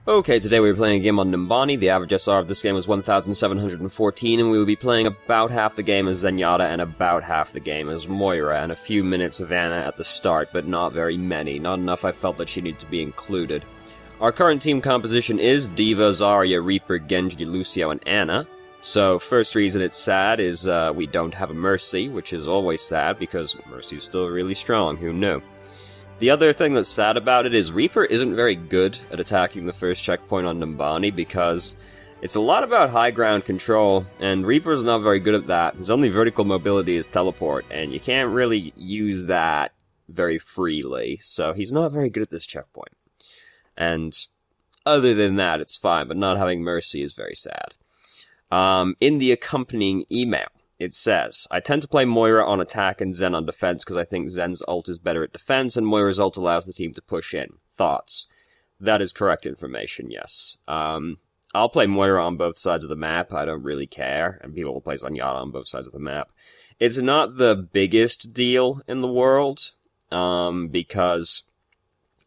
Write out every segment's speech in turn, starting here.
Okay, today we're playing a game on Numbani. The average SR of this game was 1,714, and we will be playing about half the game as Zenyatta and about half the game as Moira, and a few minutes of Ana at the start, but not very many. Not enough I felt that she needed to be included. Our current team composition is D.Va, Zarya, Reaper, Genji, Lucio, and Ana. So, first reason it's sad is we don't have a Mercy, which is always sad, because Mercy's still really strong, who knew? The other thing that's sad about it is Reaper isn't very good at attacking the first checkpoint on Numbani because it's a lot about high ground control, and Reaper's not very good at that. His only vertical mobility is teleport, and you can't really use that very freely, so he's not very good at this checkpoint. And other than that, it's fine, but not having Mercy is very sad. In the accompanying email, it says, I tend to play Moira on attack and Zen on defense because I think Zen's ult is better at defense and Moira's ult allows the team to push in. Thoughts? That is correct information, yes. I'll play Moira on both sides of the map, I don't really care, and people will play Zenyatta on both sides of the map. It's not the biggest deal in the world, because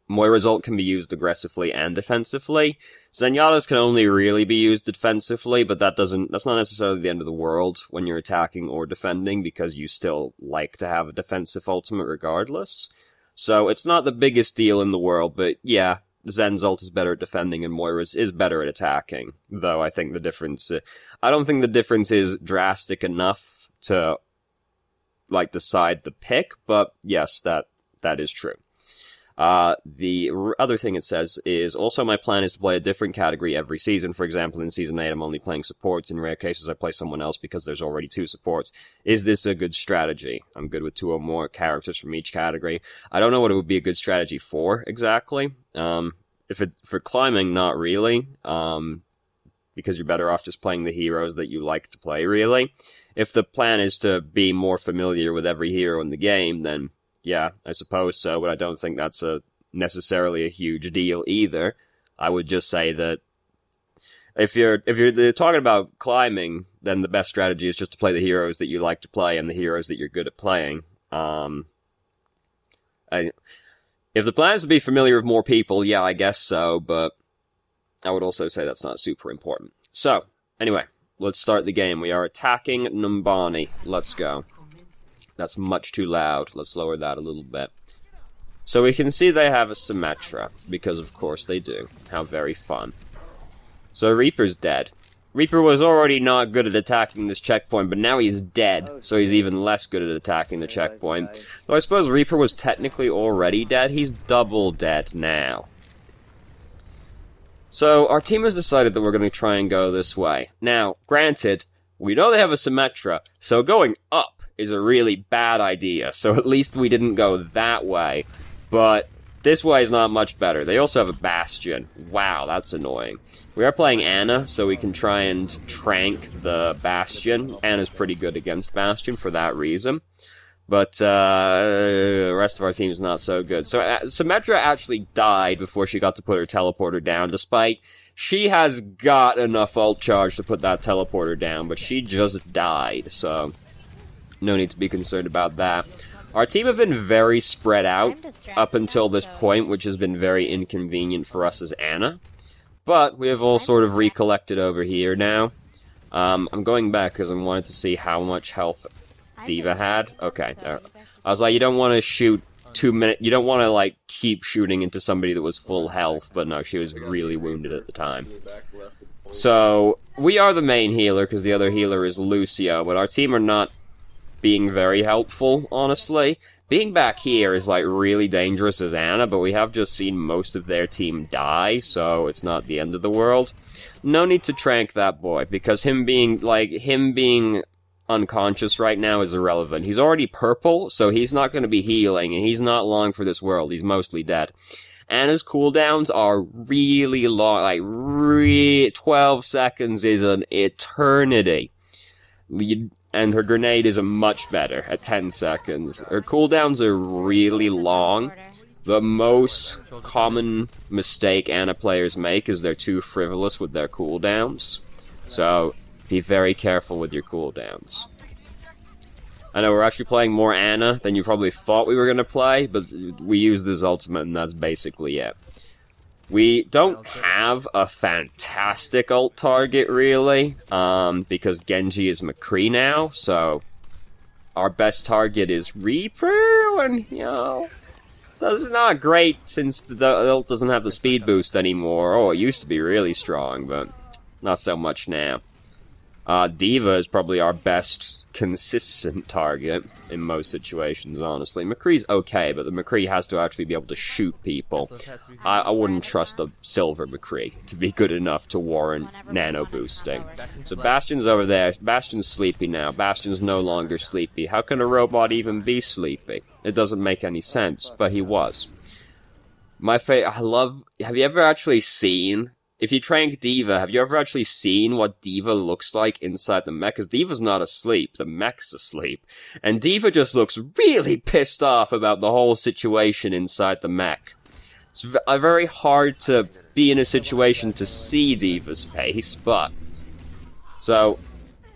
Moira's ult can be used aggressively and defensively. Zenyatta's can only really be used defensively, but that's not necessarily the end of the world when you're attacking or defending, because you still like to have a defensive ultimate regardless. So it's not the biggest deal in the world, but yeah, Zen's ult is better at defending and Moira's is better at attacking. Though I think the difference, I don't think the difference is drastic enough to, like, decide the pick, but yes, that is true. The other thing it says is, also my plan is to play a different category every season. For example, in Season 8, I'm only playing supports. In rare cases, I play someone else because there's already 2 supports. Is this a good strategy? I'm good with 2 or more characters from each category. I don't know what it would be a good strategy for, exactly. For climbing, not really. Because you're better off just playing the heroes that you like to play, really. If the plan is to be more familiar with every hero in the game, then yeah, I suppose so, but I don't think that's necessarily a huge deal either. I would just say that if you're talking about climbing, then the best strategy is just to play the heroes that you like to play and the heroes that you're good at playing. If the plan is to be familiar with more people, yeah, I guess so, but I would also say that's not super important. So, anyway, let's start the game. We are attacking Numbani. Let's go. That's much too loud. Let's lower that a little bit. So we can see they have a Symmetra, because of course they do. How very fun. So Reaper's dead. Reaper was already not good at attacking this checkpoint, but now he's dead, so he's even less good at attacking the checkpoint. So I suppose Reaper was technically already dead. He's double dead now. So our team has decided that we're going to try and go this way. Now, granted, we know they have a Symmetra, so going up is a really bad idea, so at least we didn't go that way. But this way is not much better. They also have a Bastion. Wow, that's annoying. We are playing Ana, so we can try and trank the Bastion. Ana's pretty good against Bastion for that reason. But the rest of our team is not so good. So Symmetra actually died before she got to put her teleporter down, despite she has got enough ult charge to put that teleporter down, but she just died, so no need to be concerned about that. Our team have been very spread out up until this point, which has been very inconvenient for us as Ana. But we have all sort of recollected over here now. I'm going back because I wanted to see how much health D.Va had. Okay, I was like, you don't want to shoot 2 minutes. You don't want to, like, keep shooting into somebody that was full health, but no, she was really wounded at the time. So, we are the main healer because the other healer is Lucio, but our team are not being very helpful, honestly. Being back here is, like, really dangerous as Ana, but we have just seen most of their team die, so it's not the end of the world. No need to trank that boy, because him being unconscious right now is irrelevant. He's already purple, so he's not going to be healing, and he's not long for this world. He's mostly dead. Ana's cooldowns are really long, like, 12 seconds is an eternity. And her grenade is much better at 10 seconds. Her cooldowns are really long. The most common mistake Ana players make is they're too frivolous with their cooldowns. So, be very careful with your cooldowns. I know we're actually playing more Ana than you probably thought we were going to play, but we use this ultimate and that's basically it. We don't have a fantastic ult target, really, because Genji is McCree now, so our best target is Reaper, and, you know, so it's not great since the ult doesn't have the speed boost anymore. Oh, it used to be really strong, but not so much now. D.Va is probably our best consistent target in most situations, honestly. McCree's okay, but the McCree has to actually be able to shoot people. I wouldn't trust a silver McCree to be good enough to warrant nano boosting. So Bastion's over there. Bastion's sleepy now. Bastion's no longer sleepy. How can a robot even be sleepy? It doesn't make any sense, but he was. Have you ever actually seen... If you trank D.Va, have you ever actually seen what D.Va looks like inside the mech? Because D.Va's not asleep, the mech's asleep. And D.Va just looks really pissed off about the whole situation inside the mech. It's very hard to be in a situation to see D.Va's face, but... So,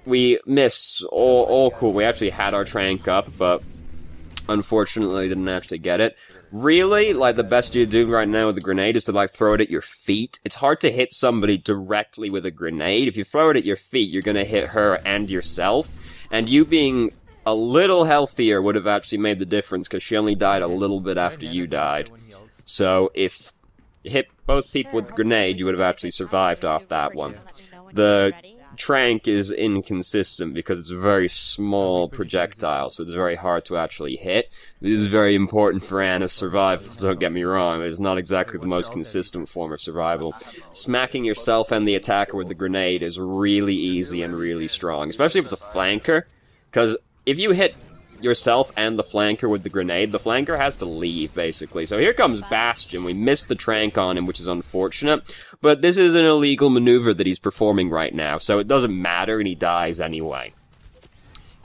we miss, all cool. We actually had our trank up, but unfortunately didn't actually get it. Really, like, the best you're doing right now with the grenade is to, like, throw it at your feet. It's hard to hit somebody directly with a grenade. If you throw it at your feet, you're gonna hit her and yourself. And you being a little healthier would have actually made the difference, because she only died a little bit after you died. So, if you hit both people with the grenade, you would have actually survived off that one. The trank is inconsistent because it's a very small projectile, so it's very hard to actually hit. This is very important for Ana's survival, don't get me wrong. It's not exactly the most consistent form of survival. Smacking yourself and the attacker with the grenade is really easy and really strong, especially if it's a flanker, because if you hit yourself and the flanker with the grenade, the flanker has to leave, basically. So here comes Bastion. We missed the trank on him, which is unfortunate, but this is an illegal maneuver that he's performing right now, so it doesn't matter, and he dies anyway.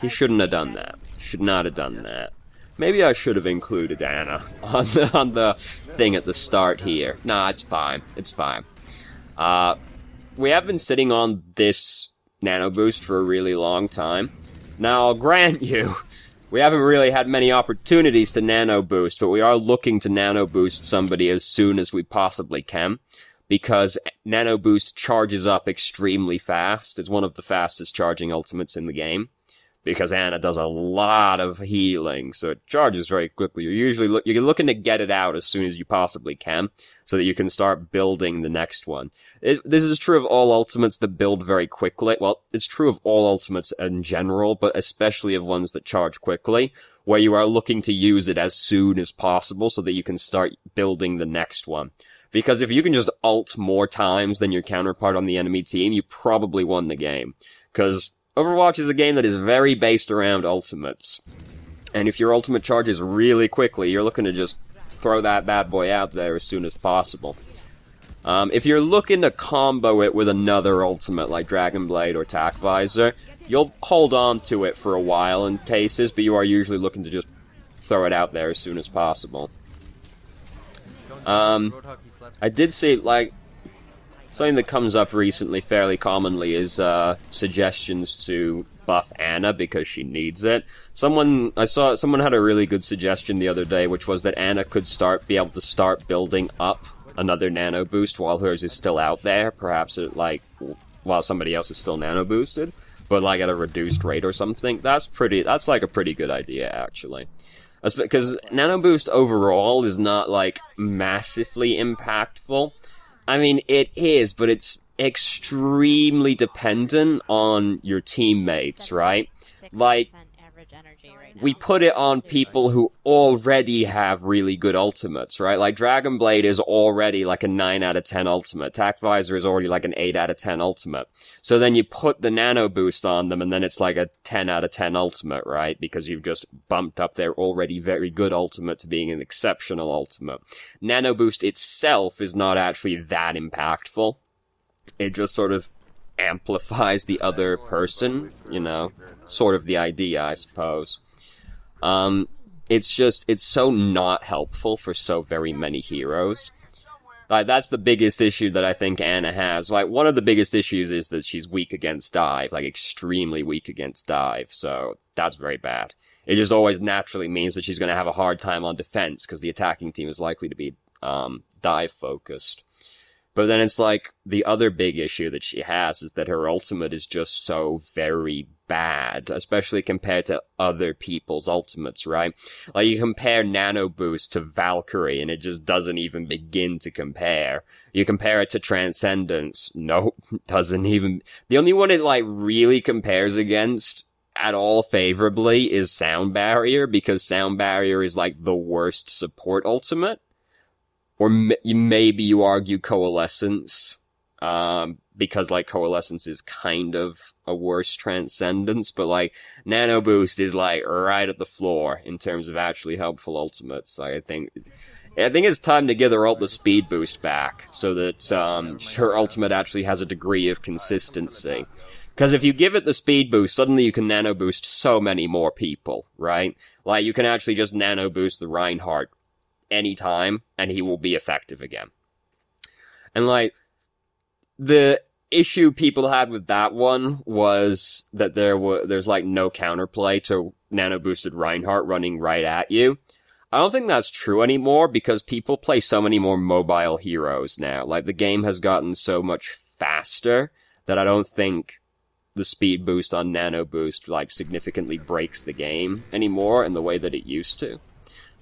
He shouldn't have done that. Should not have done that. Maybe I should have included Ana on the thing at the start here. Nah, it's fine. It's fine. We have been sitting on this nano boost for a really long time. Now, I'll grant you, we haven't really had many opportunities to nano boost, but we are looking to nano boost somebody as soon as we possibly can, because nano boost charges up extremely fast. It's one of the fastest charging ultimates in the game, because Ana does a lot of healing, so it charges very quickly. You're looking to get it out as soon as you possibly can, so that you can start building the next one. This is true of all ultimates that build very quickly. Well, it's true of all ultimates in general, but especially of ones that charge quickly, where you are looking to use it as soon as possible so that you can start building the next one. Because if you can just ult more times than your counterpart on the enemy team, you probably won the game. Because Overwatch is a game that is very based around ultimates. And if your ultimate charges really quickly, you're looking to just throw that bad boy out there as soon as possible. If you're looking to combo it with another ultimate like Dragon Blade or Tac Visor, you'll hold on to it for a while in cases, but you are usually looking to just throw it out there as soon as possible. I did see, like, something that comes up recently fairly commonly is suggestions to buff Ana because she needs it. I saw someone had a really good suggestion the other day, which was that Ana could be able to start building up another nano boost while hers is still out there, perhaps while somebody else is still nano boosted, but like at a reduced rate or something. That's like a pretty good idea, actually. Because nano boost overall is not like massively impactful. I mean, it is, but it's extremely dependent on your teammates, right? Like, we put it on people who already have really good ultimates, right? Like, Dragon Blade is already like a 9 out of 10 ultimate. Tac Visor is already like an 8 out of 10 ultimate. So then you put the nano boost on them, and then it's like a 10 out of 10 ultimate, right? Because you've just bumped up their already very good ultimate to being an exceptional ultimate. Nano boost itself is not actually that impactful. It just sort of amplifies the other person, you know? Sort of the idea, I suppose. It's so not helpful for so very many heroes. Like, that's the biggest issue that I think Ana has. Like, one of the biggest issues is that she's weak against dive, like, extremely weak against dive, so that's very bad. It just always naturally means that she's gonna have a hard time on defense, because the attacking team is likely to be, dive-focused. But then it's like, the other big issue that she has is that her ultimate is just so very bad, especially compared to other people's ultimates, right? Like, you compare Nano Boost to Valkyrie, and it just doesn't even begin to compare. You compare it to Transcendence, nope, doesn't even... The only one it, like, really compares against at all favorably is Sound Barrier, because Sound Barrier is, like, the worst support ultimate. Or maybe you argue Coalescence, because, like, Coalescence is kind of a worse Transcendence, but, like, Nano Boost is, like, right at the floor in terms of actually helpful ultimates. I think it's time to give her ult the speed boost back, so that, her ultimate actually has a degree of consistency. Because if you give it the speed boost, suddenly you can Nano Boost so many more people, right? Like, you can actually just Nano Boost the Reinhardt anytime, and he will be effective again. And, like, the issue people had with that one was that there's, like, no counterplay to Nano Boosted Reinhardt running right at you. I don't think that's true anymore, because people play so many more mobile heroes now. Like, the game has gotten so much faster that I don't think the speed boost on Nano Boost, like, significantly breaks the game anymore in the way that it used to.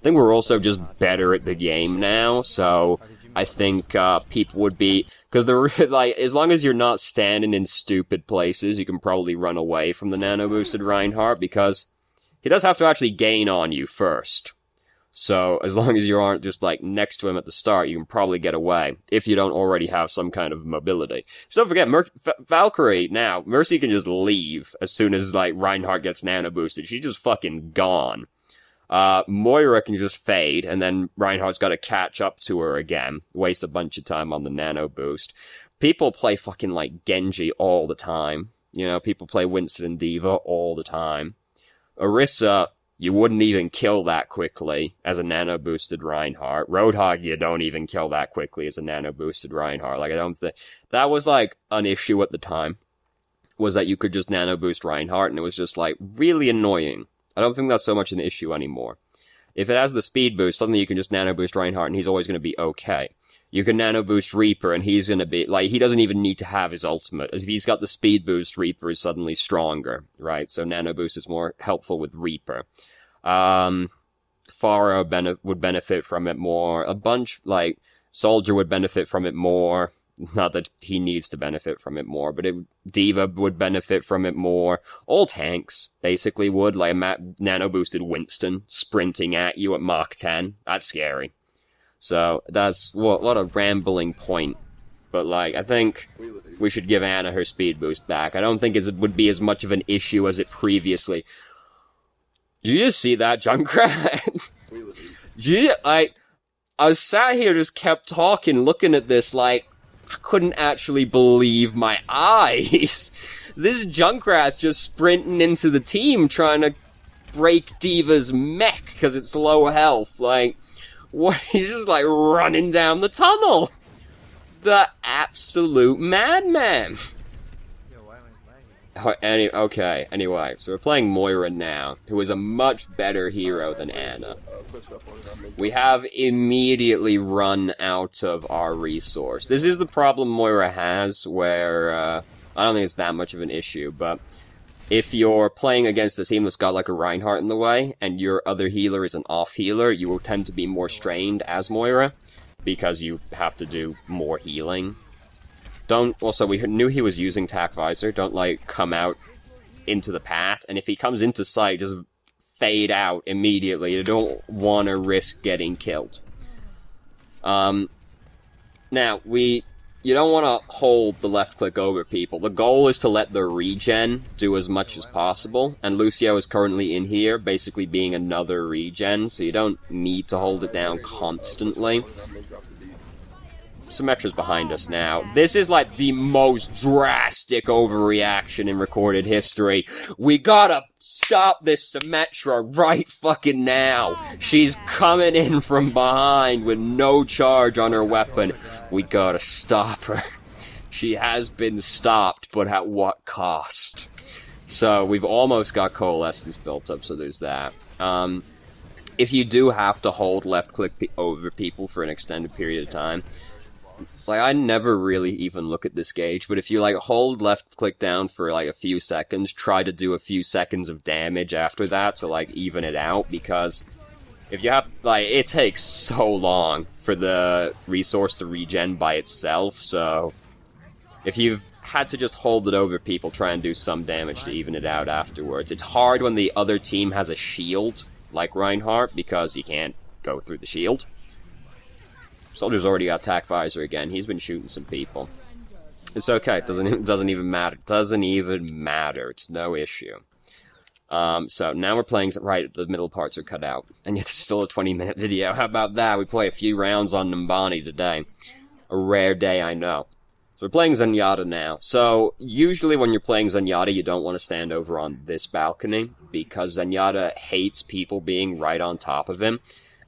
I think we're also just better at the game now, so I think people would be... Because, like, as long as you're not standing in stupid places, you can probably run away from the nano-boosted Reinhardt, because he does have to actually gain on you first. So, as long as you aren't just, like, next to him at the start, you can probably get away, if you don't already have some kind of mobility. So don't forget, Valkyrie, now, Mercy can just leave as soon as, like, Reinhardt gets nano-boosted. She's just fucking gone. Moira can just fade, and then Reinhardt's gotta catch up to her again. Waste a bunch of time on the nano boost. People play fucking, like, Genji all the time. You know, people play Winston and D.Va all the time. Orisa, you wouldn't even kill that quickly as a nano-boosted Reinhardt. Roadhog, you don't even kill that quickly as a nano-boosted Reinhardt. Like, I don't think... That was, like, an issue at the time. Was that you could just nano-boost Reinhardt, and it was just, like, really annoying. I don't think that's so much an issue anymore. If it has the speed boost, suddenly you can just nano-boost Reinhardt, and he's always going to be okay. You can nano-boost Reaper, and he's going to be... Like, he doesn't even need to have his ultimate. If he's got the speed boost, Reaper is suddenly stronger, right? So nano-boost is more helpful with Reaper. Pharah would benefit from it more. A bunch, like, Soldier would benefit from it more. Not that he needs to benefit from it more, but D.Va would benefit from it more. All tanks, basically, would. Like, nano-boosted Winston sprinting at you at Mach 10. That's scary. So, that's what a rambling point. But, like, I think we should give Ana her speed boost back. I don't think it would be as much of an issue as it previously... Did you just see that, Junkrat? I was sat here, just kept talking, looking at this, like, I couldn't actually believe my eyes. This Junkrat's just sprinting into the team, trying to break D.Va's mech, because it's low health. Like, what? He's just, like, running down the tunnel. The absolute madman. Anyway, so we're playing Moira now, who is a much better hero than Ana. We have immediately run out of our resource. This is the problem Moira has, where, I don't think it's that much of an issue, but if you're playing against a team that's got, like, a Reinhardt in the way, and your other healer is an off-healer, you will tend to be more strained as Moira, because you have to do more healing. Also, we knew he was using Tac Visor. Don't, like, come out into the path. And if he comes into sight, just fade out immediately. You don't want to risk getting killed. Now, you don't want to hold the left click over people. The goal is to let the regen do as much as possible. And Lucio is currently in here, basically being another regen. So you don't need to hold it down constantly. Symmetra's behind us now. This is, like, the most drastic overreaction in recorded history. We gotta stop this Symmetra right fucking now. She's coming in from behind with no charge on her weapon. We gotta stop her. She has been stopped, but at what cost? So, we've almost got Coalescence built up, so there's that. If you do have to hold left-click over people for an extended period of time, Like, I never really even look at this gauge, but if you, like, hold left-click down for, like, a few seconds, try to do a few seconds of damage after that to, like, even it out, because if you have, like, it takes so long for the resource to regen by itself, so if you've had to just hold it over people, try and do some damage to even it out afterwards. It's hard when the other team has a shield, like Reinhardt, because he can't go through the shield. Soldier's already got attack visor again. He's been shooting some people. It's okay. It doesn't even matter. Doesn't even matter. It's no issue. So now we're playing. Right, the middle parts are cut out, and yet it's still a 20-minute video. How about that? We play a few rounds on Numbani today. A rare day, I know. So we're playing Zenyatta now. So usually when you're playing Zenyatta, you don't want to stand over on this balcony because Zenyatta hates people being right on top of him.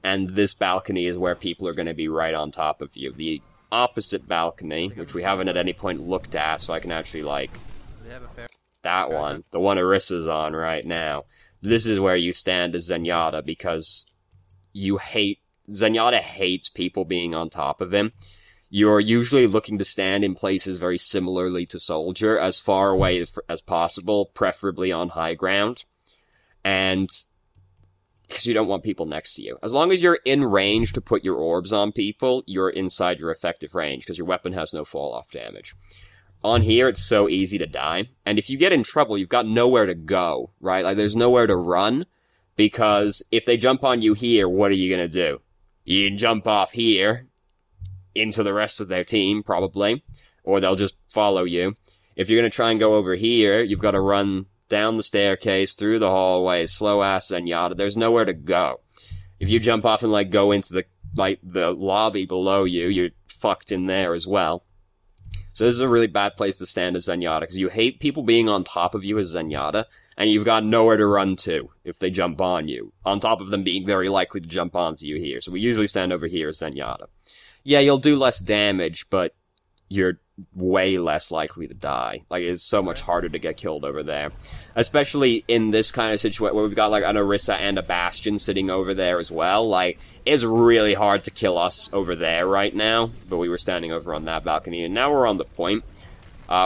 And this balcony is where people are going to be right on top of you. The opposite balcony, which we haven't at any point looked at, so I can actually, like, that one, the one Orissa's on right now. This is where you stand as Zenyatta, because Zenyatta hates people being on top of him. You're usually looking to stand in places very similarly to Soldier, as far away as possible, preferably on high ground. And because you don't want people next to you. As long as you're in range to put your orbs on people, you're inside your effective range, because your weapon has no fall-off damage. On here, it's so easy to die, and if you get in trouble, you've got nowhere to go, right? Like, there's nowhere to run, because if they jump on you here, what are you gonna do? You can jump off here into the rest of their team, probably, or they'll just follow you. If you're gonna try and go over here, you've got to run down the staircase, through the hallway, slow-ass Zenyatta. There's nowhere to go. If you jump off and, like, go into the lobby below you, you're fucked in there as well. So this is a really bad place to stand as Zenyatta, because you hate people being on top of you as Zenyatta, and you've got nowhere to run to if they jump on you, on top of them being very likely to jump onto you here. So we usually stand over here as Zenyatta. Yeah, you'll do less damage, but you're way less likely to die. Like, it's so much harder to get killed over there. Especially in this kind of situation where we've got, like, an Orisa and a Bastion sitting over there as well. Like, it's really hard to kill us over there right now, but we were standing over on that balcony, and now we're on the point.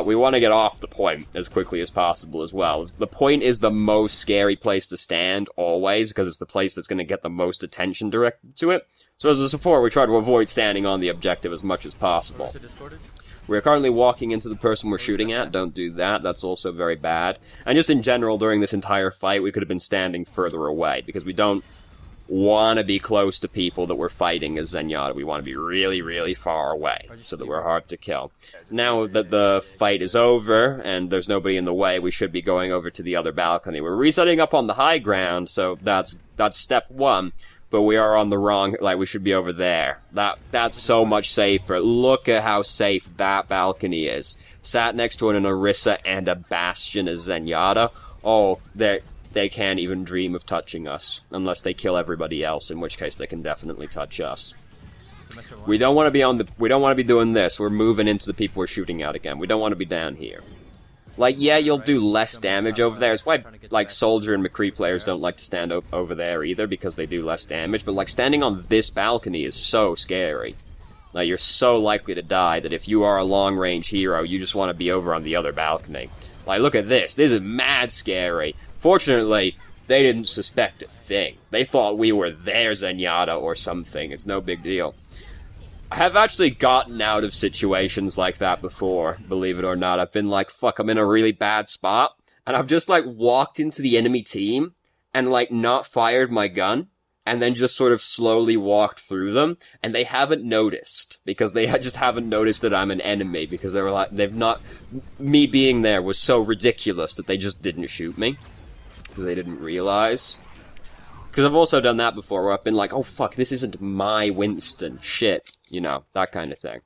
We want to get off the point as quickly as possible as well. The point is the most scary place to stand, always, because it's the place that's going to get the most attention directed to it. So as a support, we try to avoid standing on the objective as much as possible. We're currently walking into the person we're shooting at. Don't do that. That's also very bad. And just in general, during this entire fight, we could have been standing further away, because we don't want to be close to people that we're fighting as Zenyatta. We want to be really, really far away, so that we're hard to kill. Now that the fight is over, and there's nobody in the way, we should be going over to the other balcony. We're resetting up on the high ground, so that's step one. But we are on the wrong, like, we should be over there. That's so much safer. Look at how safe that balcony is. Sat next to an Orisa and a Bastion as Zenyatta. Oh, they can't even dream of touching us. Unless they kill everybody else, in which case they can definitely touch us. We don't want to be doing this. We're moving into the people we're shooting at again. We don't want to be down here. Like, yeah, you'll do less damage over there. It's why, like, Soldier and McCree players don't like to stand over there either, because they do less damage. But, like, standing on this balcony is so scary. Like, you're so likely to die that if you are a long-range hero, you just want to be over on the other balcony. Like, look at this. This is mad scary. Fortunately, they didn't suspect a thing. They thought we were their Zenyatta or something. It's no big deal. I have actually gotten out of situations like that before, believe it or not. I've been like, fuck, I'm in a really bad spot, and I've just, like, walked into the enemy team and, like, not fired my gun, and then just sort of slowly walked through them, and they haven't noticed, because they just haven't noticed that I'm an enemy, because they were like, me being there was so ridiculous that they just didn't shoot me, because they didn't realize. Because I've also done that before, where I've been like, oh fuck, this isn't my Winston, shit, you know, that kind of thing.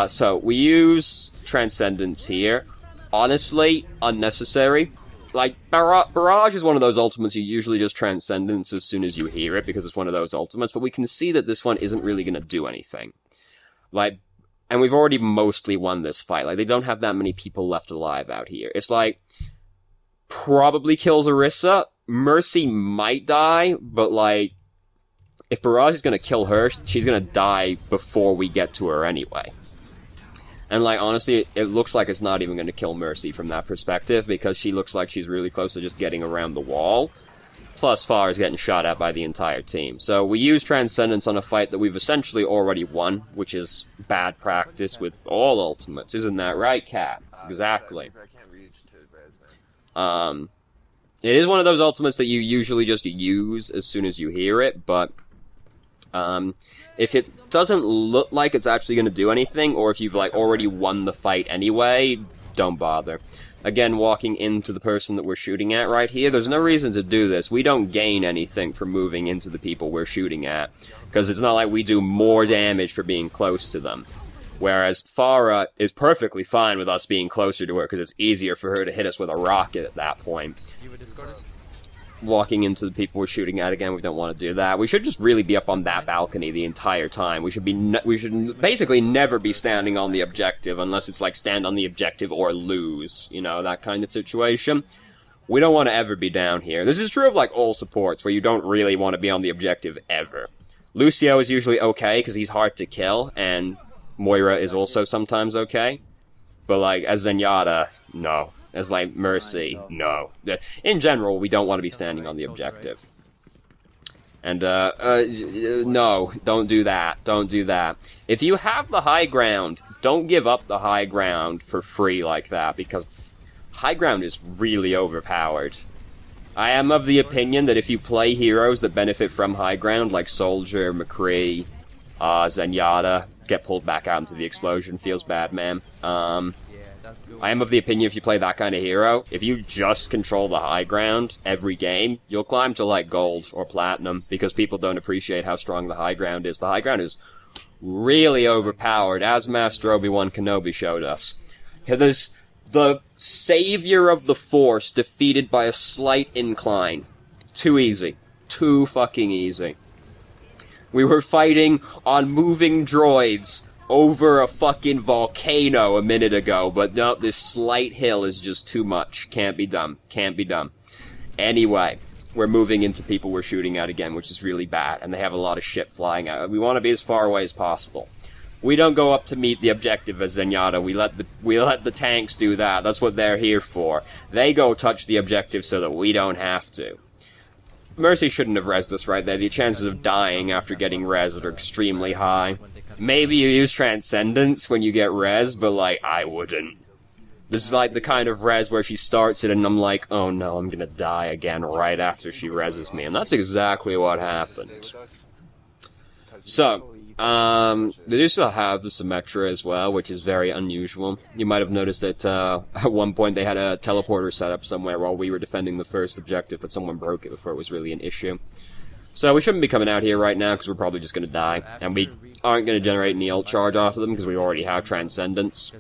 So, we use Transcendence here. Honestly, unnecessary. Like, Barrage is one of those ultimates you usually just Transcendence as soon as you hear it, because it's one of those ultimates, but we can see that this one isn't really gonna do anything. Like, and we've already mostly won this fight. Like, they don't have that many people left alive out here. It's like, probably kills Orisa. Mercy might die, but, like, if Barrage is gonna kill her, she's gonna die before we get to her anyway. And, like, honestly, it looks like it's not even gonna kill Mercy from that perspective, because she looks like she's really close to just getting around the wall. Plus, Far is getting shot at by the entire team. So we use Transcendence on a fight that we've essentially already won, which is bad practice with all ultimates. Isn't that right, Cat? Exactly. It is one of those ultimates that you usually just use as soon as you hear it, but if it doesn't look like it's actually going to do anything, or if you've, like, already won the fight anyway, don't bother. Again, walking into the person that we're shooting at right here, there's no reason to do this. We don't gain anything from moving into the people we're shooting at, because it's not like we do more damage for being close to them. Whereas Farah is perfectly fine with us being closer to her, because it's easier for her to hit us with a rocket at that point. Walking into the people we're shooting at, again, we don't want to do that. We should just really be up on that balcony the entire time. We should basically never be standing on the objective, unless it's like stand on the objective or lose, you know, that kind of situation. We don't want to ever be down here. This is true of, like, all supports, where you don't really want to be on the objective ever. Lucio is usually okay, because he's hard to kill, and Moira is also sometimes okay. But, like, as Zenyatta, no. As, like, Mercy, no. In general, we don't want to be standing on the objective. And, no, don't do that. Don't do that. If you have the high ground, don't give up the high ground for free like that, because high ground is really overpowered. I am of the opinion that if you play heroes that benefit from high ground, like Soldier, McCree, Zenyatta, get pulled back out into the explosion, feels bad, man. I am of the opinion if you play that kind of hero, if you just control the high ground every game, you'll climb to, like, gold or platinum, because people don't appreciate how strong the high ground is. The high ground is really overpowered, as Master Obi-Wan Kenobi showed us. There's the savior of the Force defeated by a slight incline. Too easy. Too fucking easy. We were fighting on moving droids over a fucking volcano a minute ago, but no, this slight hill is just too much. Can't be done. Can't be done. Anyway, we're moving into people we're shooting at again, which is really bad, and they have a lot of shit flying out. We want to be as far away as possible. We don't go up to meet the objective as Zenyatta. We let the tanks do that. That's what they're here for. They go touch the objective so that we don't have to. Mercy shouldn't have rezzed us right there. The chances of dying after getting rezzed are extremely high. Maybe you use Transcendence when you get res, but, like, I wouldn't. This is like the kind of res where she starts it and I'm like, oh no, I'm gonna die again right after she reses me. And that's exactly what happened. So, they do still have the Symmetra as well, which is very unusual. You might have noticed that at one point they had a teleporter set up somewhere while we were defending the first objective, but someone broke it before it was really an issue. So we shouldn't be coming out here right now, because we're probably just going to die. And we aren't going to generate any ult charge off of them, because we already have Transcendence.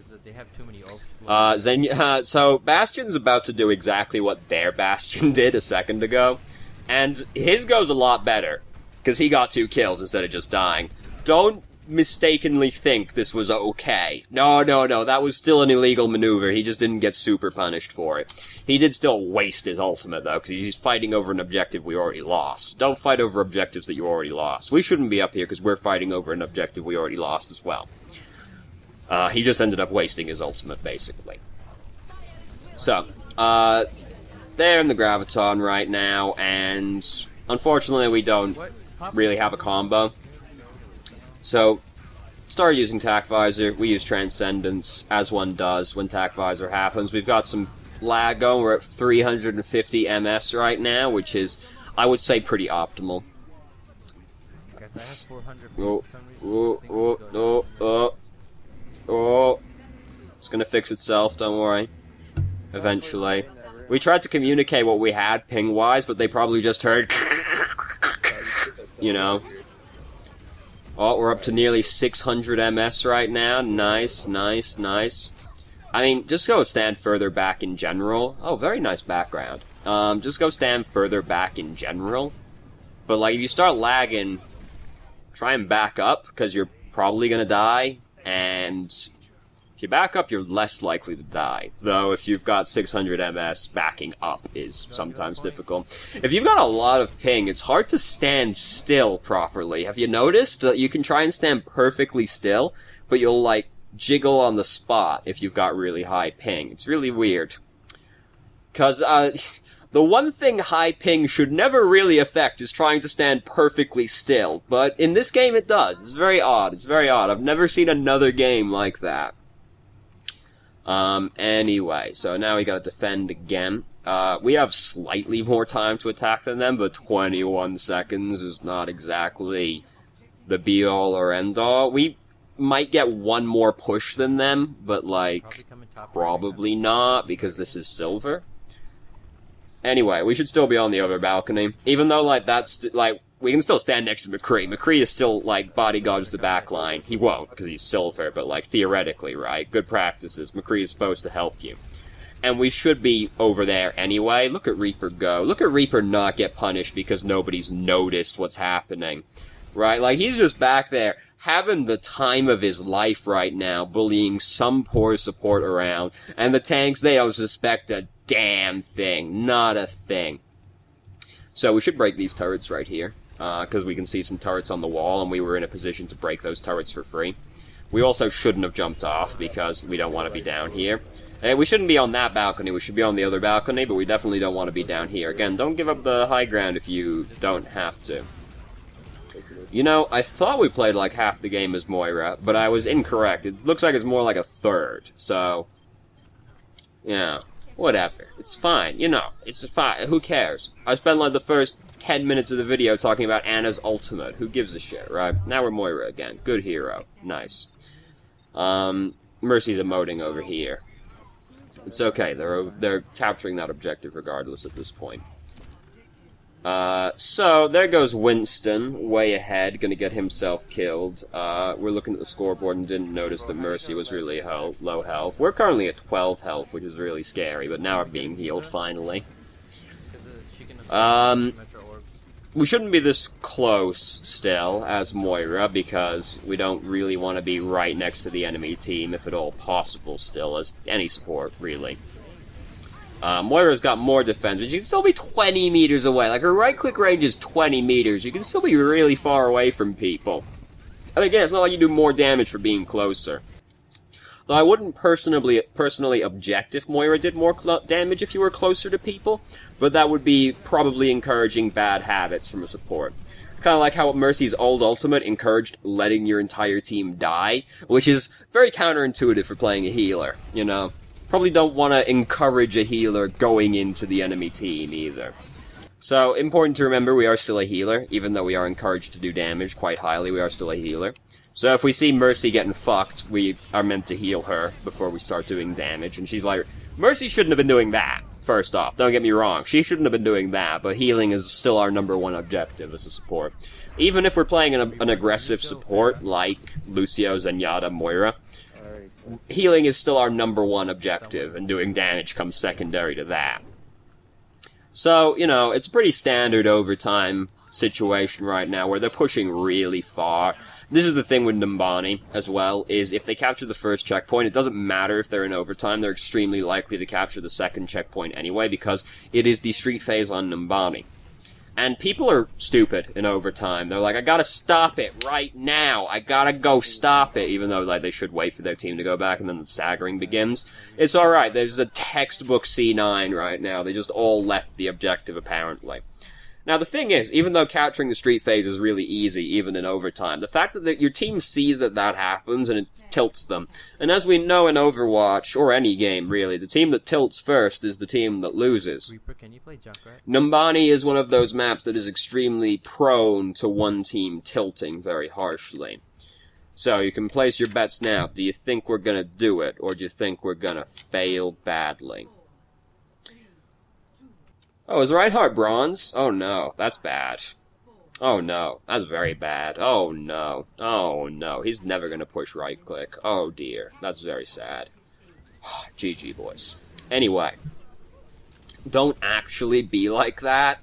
So Bastion's about to do exactly what their Bastion did a second ago. And his goes a lot better, because he got 2 kills instead of just dying. Don't mistakenly think this was okay. No, that was still an illegal maneuver. He just didn't get super punished for it. He did still waste his ultimate, though, because he's fighting over an objective we already lost. Don't fight over objectives that you already lost. We shouldn't be up here because we're fighting over an objective we already lost as well. He just ended up wasting his ultimate, basically. So, they're in the Graviton right now, and unfortunately we don't really have a combo. So, start using Tac Visor. We use Transcendence, as one does when Tac Visor happens. We've got some lag going. We're at 350 MS right now, which is, I would say, pretty optimal. It's gonna fix itself, don't worry. Eventually. We tried to communicate what we had ping-wise, but they probably just heard you know. Oh, we're up to nearly 600 MS right now. Nice. I mean, just go stand further back in general. Oh, very nice background. Just go stand further back in general. But, like, if you start lagging, try and back up, because you're probably gonna die, and If you back up, you're less likely to die. Though, if you've got 600 MS, backing up is sometimes difficult. If you've got a lot of ping, it's hard to stand still properly. Have you noticed that you can try and stand perfectly still, but you'll, like, jiggle on the spot if you've got really high ping? It's really weird. 'Cause, the one thing high ping should never really affect is trying to stand perfectly still, but in this game it does. It's very odd. It's very odd. I've never seen another game like that. Anyway, so now we gotta defend again. We have slightly more time to attack than them, but 21 seconds is not exactly the be-all or end-all. We might get one more push than them, but, like, probably not, because this is silver. Anyway, we should still be on the other balcony. Even though, like, that's, like, we can still stand next to McCree. McCree is still, like, bodyguards the back line. He won't, because he's silver, but, like, theoretically, right? Good practices. McCree is supposed to help you. And we should be over there anyway. Look at Reaper go. Look at Reaper not get punished because nobody's noticed what's happening. Right? Like, he's just back there having the time of his life right now, bullying some poor support around. And the tanks, they don't suspect a damn thing. Not a thing. So we should break these turrets right here. Because we can see some turrets on the wall, and we were in a position to break those turrets for free. We also shouldn't have jumped off, because we don't want to be down here. And we shouldn't be on that balcony, we should be on the other balcony, but we definitely don't want to be down here. Again, don't give up the high ground if you don't have to. You know, I thought we played like half the game as Moira, but I was incorrect. It looks like it's more like a third, so... yeah, whatever. It's fine, you know, it's fine, who cares? I spent like the first 10 minutes of the video talking about Anna's ultimate. Who gives a shit, right? Now we're Moira again. Good hero. Nice. Mercy's emoting over here. It's okay. They're capturing that objective regardless at this point. So, there goes Winston, way ahead, gonna get himself killed. We're looking at the scoreboard and didn't notice that Mercy was really low health. We're currently at 12 health, which is really scary, but now we're being healed, finally. We shouldn't be this close, still, as Moira, because we don't really want to be right next to the enemy team, if at all possible, still, as any support, really. Moira's got more defense, but she can still be 20 meters away. Like, her right-click range is 20 meters. You can still be really far away from people. And again, it's not like you do more damage for being closer. Though I wouldn't personally object if Moira did more damage if you were closer to people, but that would be probably encouraging bad habits from a support. Kind of like how Mercy's old ultimate encouraged letting your entire team die, which is very counterintuitive for playing a healer, you know? Probably don't want to encourage a healer going into the enemy team, either. So, important to remember, we are still a healer, even though we are encouraged to do damage quite highly, we are still a healer. So if we see Mercy getting fucked, we are meant to heal her before we start doing damage, and she's like, Mercy shouldn't have been doing that, first off, don't get me wrong, she shouldn't have been doing that, but healing is still our #1 objective as a support. Even if we're playing an aggressive support, like Lucio, Zenyatta, Moira, healing is still our #1 objective, and doing damage comes secondary to that. So, you know, it's a pretty standard overtime situation right now, where they're pushing really far. This is the thing with Numbani, as well, is if they capture the first checkpoint, it doesn't matter if they're in overtime, they're extremely likely to capture the second checkpoint anyway, because it is the street phase on Numbani. And people are stupid in overtime. They're like, I gotta stop it right now. I gotta go stop it. Even though, like, they should wait for their team to go back and then the staggering begins. It's alright. There's a textbook C9 right now. They just all left the objective, apparently. Now, the thing is, even though capturing the street phase is really easy, even in overtime, the fact that your team sees that that happens and it tilts them. And as we know in Overwatch, or any game, really, the team that tilts first is the team that loses. Reaper, can you play Junkrat? Numbani is one of those maps that is extremely prone to one team tilting very harshly. So, you can place your bets now. Do you think we're gonna do it, or do you think we're gonna fail badly? Oh, is Reinhardt bronze? Oh no, that's bad. Oh no, that's very bad. Oh no. Oh no, he's never gonna push right click. Oh dear, that's very sad. GG, boys. Anyway, don't actually be like that.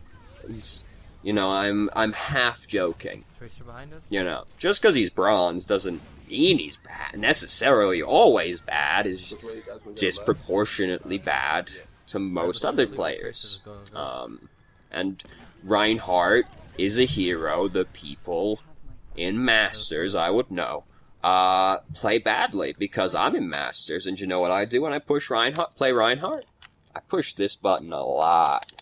You know, I'm half joking. Tracer behind us? You know, just because he's bronze doesn't mean he's bad, necessarily always bad, is disproportionately bad to most other players. And Reinhardt is a hero the people in Masters, I would know, play badly, because I'm in Masters, and you know what I do when I play Reinhardt? I push this button a lot,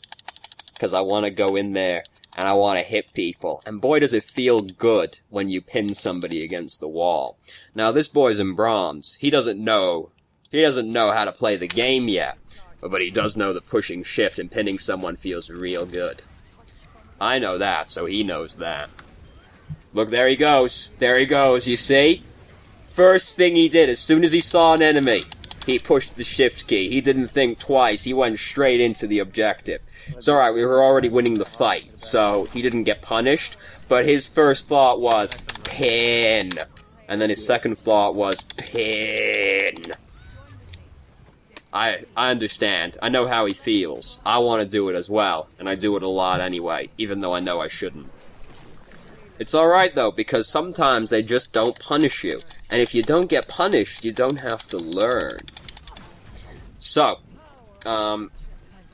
because I want to go in there, and I want to hit people, and boy does it feel good when you pin somebody against the wall. Now this boy's in bronze, he doesn't know how to play the game yet, but he does know that pushing shift and pinning someone feels real good. I know that, so he knows that. Look, there he goes, you see? First thing he did, as soon as he saw an enemy, he pushed the shift key. He didn't think twice, he went straight into the objective. It's alright, we were already winning the fight, so he didn't get punished, but his first thought was, pin. And then his second thought was, pin. I understand. I know how he feels. I want to do it as well, and I do it a lot anyway, even though I know I shouldn't. It's alright though, because sometimes they just don't punish you, and if you don't get punished, you don't have to learn. So,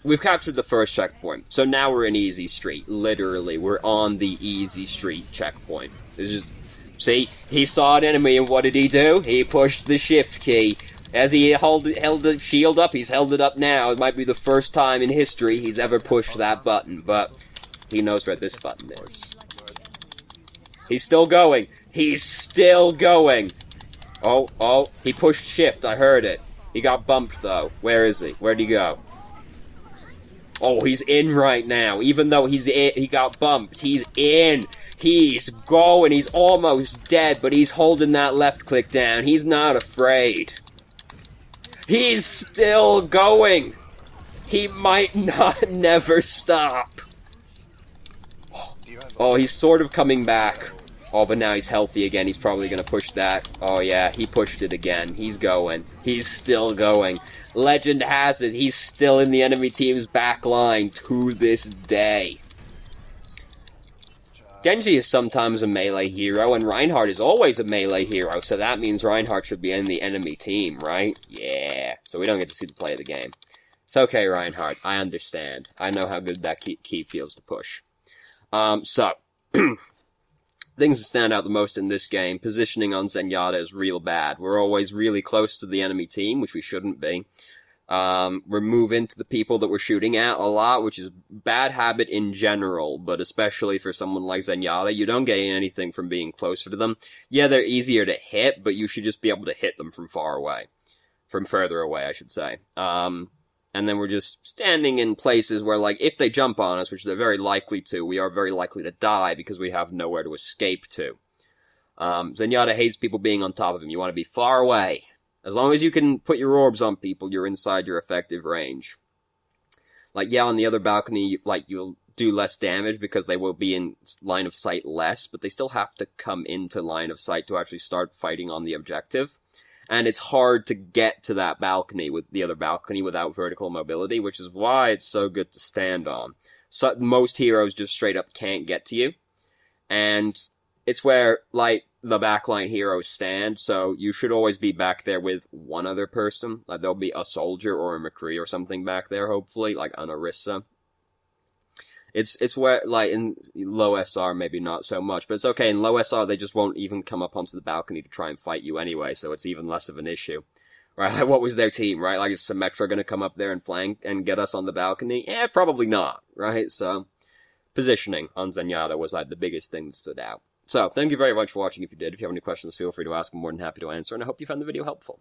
we've captured the first checkpoint, so now we're in Easy Street. Literally, we're on the Easy Street checkpoint. It's just, see, he saw an enemy, and what did he do? He pushed the shift key. As he held the shield up, he's held it up now. It might be the first time in history he's ever pushed that button, but he knows where this button is. He's still going. He's still going. Oh, he pushed shift, I heard it. He got bumped, though. Where is he? Where'd he go? Oh, he's in right now. Even though he got bumped, he's in. He's going. He's almost dead, but he's holding that left click down. He's not afraid. He's still going. He might never stop. Oh, he's sort of coming back. Oh, but now he's healthy again. He's probably going to push that. Oh, yeah, he pushed it again. He's going. He's still going. Legend has it, he's still in the enemy team's back line to this day. Genji is sometimes a melee hero, and Reinhardt is always a melee hero, so that means Reinhardt should be in the enemy team, right? Yeah. So we don't get to see the play of the game. It's okay, Reinhardt. I understand. I know how good that key feels to push. Things that stand out the most in this game, positioning on Zenyatta is real bad. We're always really close to the enemy team, which we shouldn't be. We're moving to the people that we're shooting at a lot, which is a bad habit in general, but especially for someone like Zenyatta, you don't get anything from being closer to them. Yeah, they're easier to hit, but you should just be able to hit them from far away. From further away, I should say. And then we're just standing in places where, like, if they jump on us, which they're very likely to, we are very likely to die because we have nowhere to escape to. Zenyatta hates people being on top of him. You want to be far away. As long as you can put your orbs on people, you're inside your effective range. Like, yeah, on the other balcony, like, you'll do less damage because they will be in line of sight less, but they still have to come into line of sight to actually start fighting on the objective. And it's hard to get to that balcony with the other balcony without vertical mobility, which is why it's so good to stand on. So most heroes just straight up can't get to you. And it's where, like, the backline heroes stand, so you should always be back there with one other person. Like, there'll be a soldier or a McCree or something back there, hopefully, like an Orisa. It's where, like, in low SR, maybe not so much, but it's okay. In low SR, they just won't even come up onto the balcony to try and fight you anyway, so it's even less of an issue. Right, like, what was their team, right? Like, is Symmetra gonna come up there and flank and get us on the balcony? Eh, probably not, right? So, positioning on Zenyatta was, like, the biggest thing that stood out. So, thank you very much for watching if you did. If you have any questions, feel free to ask. I'm more than happy to answer, and I hope you found the video helpful.